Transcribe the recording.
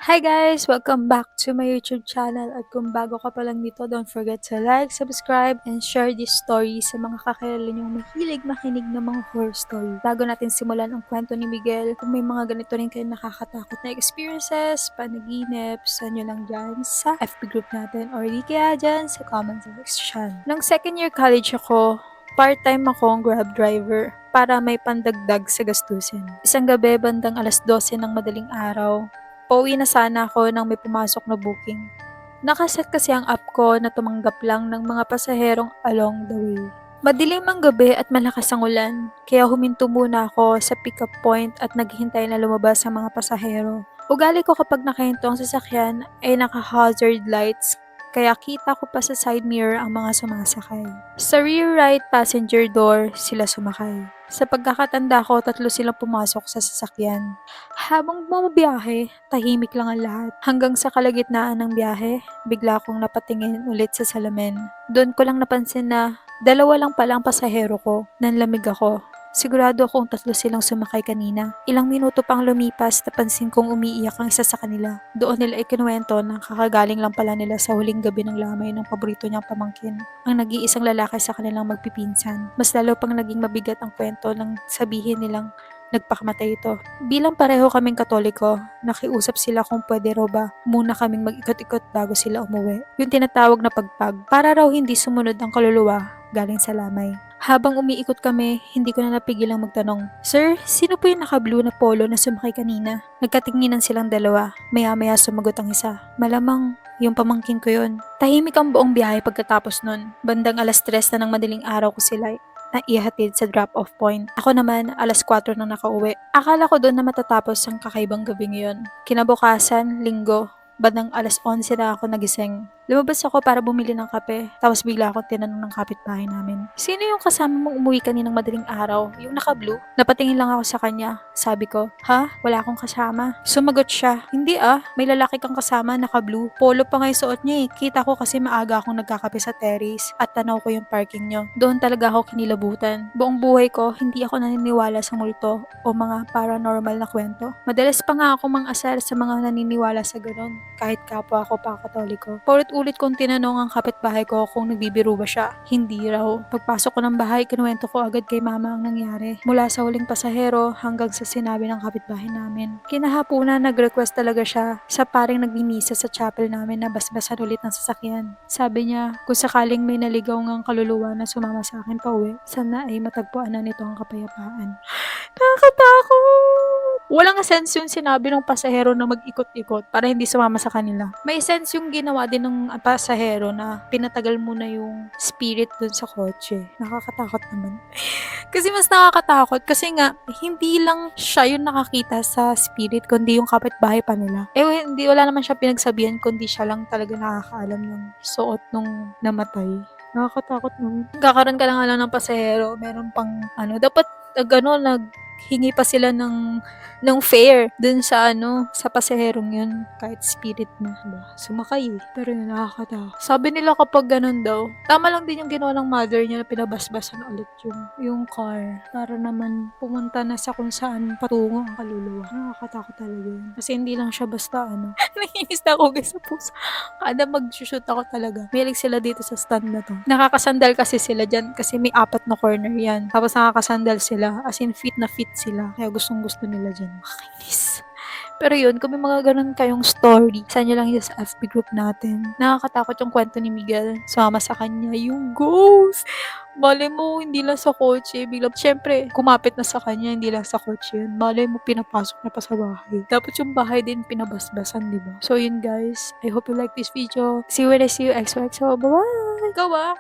Hi guys! Welcome back to my YouTube channel at kung bago ka pa lang dito, don't forget to like, subscribe, and share this story sa mga kakilala niyong mahilig makinig ng mga horror story. Bago natin simulan ang kwento ni Miguel, kung may mga ganito rin kayo nakakatakot na experiences, panaginip, saan nyo lang dyan sa FB group natin or di kaya dyan sa comment section. Nung second year college ako, part-time akong Grab driver para may pandagdag sa gastusin. Isang gabi bandang alas 12 ng madaling araw, pauwi na sana ako nang may pumasok na booking. Nakaset kasi ang app ko na tumanggap lang ng mga pasaherong along the way. Madilim ang gabi at malakas ang ulan, kaya huminto muna ako sa pick-up point at naghihintay na lumabas ang mga pasahero. Ugali ko kapag nakahinto ang sasakyan ay naka-hazard lights, kaya kita ko pa sa side mirror ang mga sumasakay. Sa rear right passenger door, sila sumakay. Sa pagkakatanda ko, 3 silang pumasok sa sasakyan. Habang bumabiyahe, tahimik lang ang lahat. Hanggang sa kalagitnaan ng biyahe, bigla akong napatingin ulit sa salamin. Doon ko lang napansin na 2 lang pala ang pasahero ko. Nanlamig ako. Sigurado akong 3 silang sumakay kanina. Ilang minuto pang lumipas, napansin kong umiiyak ang isa sa kanila. Doon nila ikinuwento na kakagaling lang pala nila sa huling gabi ng lamay ng paborito niyang pamangkin. Ang nag-iisang lalaki sa kanilang magpipinsan. Mas lalo pang naging mabigat ang kwento nang sabihin nilang nagpakamatay ito. Bilang pareho kaming Katoliko, nakiusap sila kung pwede raw ba muna kaming mag-ikot-ikot bago sila umuwi. Yung tinatawag na pagpag, para raw hindi sumunod ang kaluluwa galing sa lamay. Habang umiikot kami, hindi ko na napigilang magtanong, "Sir, sino po yung naka-blue na polo na sumakay kanina?" Nagkatinginan silang dalawa. Maya-maya sumagot ang isa, "Malamang yung pamangkin ko yun." Tahimik ang buong biyahe pagkatapos nun. Bandang alas 3 na ng madaling araw ko sila na ihatid sa drop-off point. Ako naman, alas 4 na nakauwi. Akala ko doon na matatapos ang kakaibang gabi ngayon. Kinabukasan, linggo, bandang alas 11 na ako nagising. Lumabas ako para bumili ng kape, tapos bigla akong tinanong ng kapitbahay namin, "Sino yung kasama mong umuwi kaninang madaling araw? Yung naka-blue?" Napatingin lang ako sa kanya. Sabi ko, "Ha? Wala akong kasama." Sumagot siya, "Hindi may lalaki kang kasama, naka-blue. Polo pa nga yung suot niya eh. Kita ko kasi maaga akong nagkakape sa terrace at tanaw ko yung parking niyo." Doon talaga ako kinilabutan. Buong buhay ko, hindi ako naniniwala sa multo o mga paranormal na kwento. Madalas pa nga ako mang-asar sa mga naniniwala sa ganun, kahit kapwa ako pa Katoliko. Paulit-ulit kong tinanong ang kapitbahay ko kung nagbibiro ba siya. Hindi raw. Pagpasok ko ng bahay, kinuwento ko agad kay mama ang nangyari. Mula sa huling pasahero hanggang sa sinabi ng kapitbahay namin. Kinahapunan, nag-request talaga siya sa paring nagmimisa sa chapel namin na basbasan ulit ng sasakyan. Sabi niya, kung sakaling may naligaw ngang kaluluwa na sumama sa akin pauwi, sana ay matagpuan na nito ang kapayapaan. Nakakatakot! Walang sense yung sinabi ng pasahero na mag-ikot-ikot para hindi sumama sa kanila. May sense yung ginawa din ng pasahero na pinatagal muna yung spirit dun sa kotse. Nakakatakot naman. Kasi mas nakakatakot kasi nga hindi lang siya yung nakakita sa spirit kundi yung kapitbahay pa nila. Hindi, wala naman siya pinagsabihan kundi siya lang talaga nakakaalam ng suot nung namatay. Nakakatakot naman. Kakaroon ka lang ng pasahero, meron pang dapat naghingi pa sila ng fare dun sa sa pasaherong yun, kahit spirit na. Diba? Sumakay eh. Pero yun, nakakatakot. Sabi nila kapag ganun daw, tama lang din yung ginawa ng mother niya na pinabasbasan ulit yung car. Para naman pumunta na sa kung saan patungo ang kaluluwa. Nakakatakot talaga yun. Kasi hindi lang siya basta Nanginis na ako guys sa puso. Kada mag-shoot ako talaga. Mahilig sila dito sa stand na to. Nakakasandal kasi sila dyan kasi may 4 na corner yan. Tapos nakakasandal sila. As in fit na fit sila. Kaya gustong gusto nila dyan. Nakakainis. Pero yun, kung may mga ganun kayong story, saan nyo lang yun sa FB group natin. Nakakatakot yung kwento ni Miguel. Sumama sa kanya yung ghost. Malay mo, hindi lang sa kotse. Bigla, syempre, kumapit na sa kanya, hindi lang sa kotse yun. Malay mo, pinapasok na pa sa bahay. Dapat yung bahay din pinabasbasan, di ba? So yun guys, I hope you like this video. See you when I see you. XOXO. Bye-bye! Go